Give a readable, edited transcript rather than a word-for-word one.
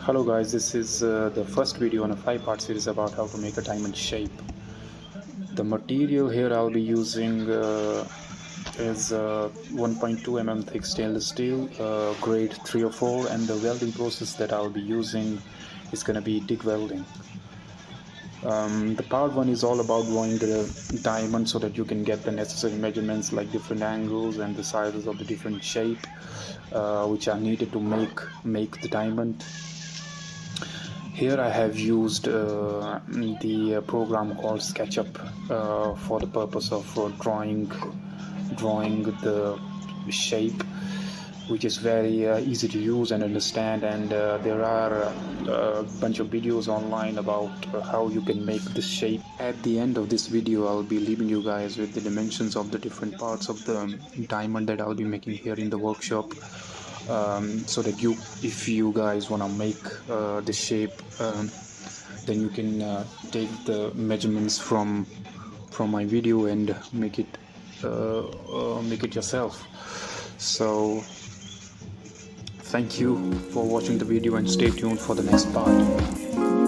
Hello guys, this is the first video on a 5-part series about how to make a diamond shape. The material here I'll be using is 1.2 mm thick stainless steel, grade 3 or 4, and the welding process that I'll be using is going to be TIG welding. The part 1 is all about drawing the diamond so that you can get the necessary measurements like different angles and the sizes of the different shape which are needed to make the diamond. Here I have used the program called SketchUp for the purpose of drawing the shape, which is very easy to use and understand, and there are a bunch of videos online about how you can make this shape. At the end of this video I'll be leaving you guys with the dimensions of the different parts of the diamond that I'll be making here in the workshop, so that if you guys want to make the shape, then you can take the measurements from my video and make it yourself. So thank you for watching the video and stay tuned for the next part.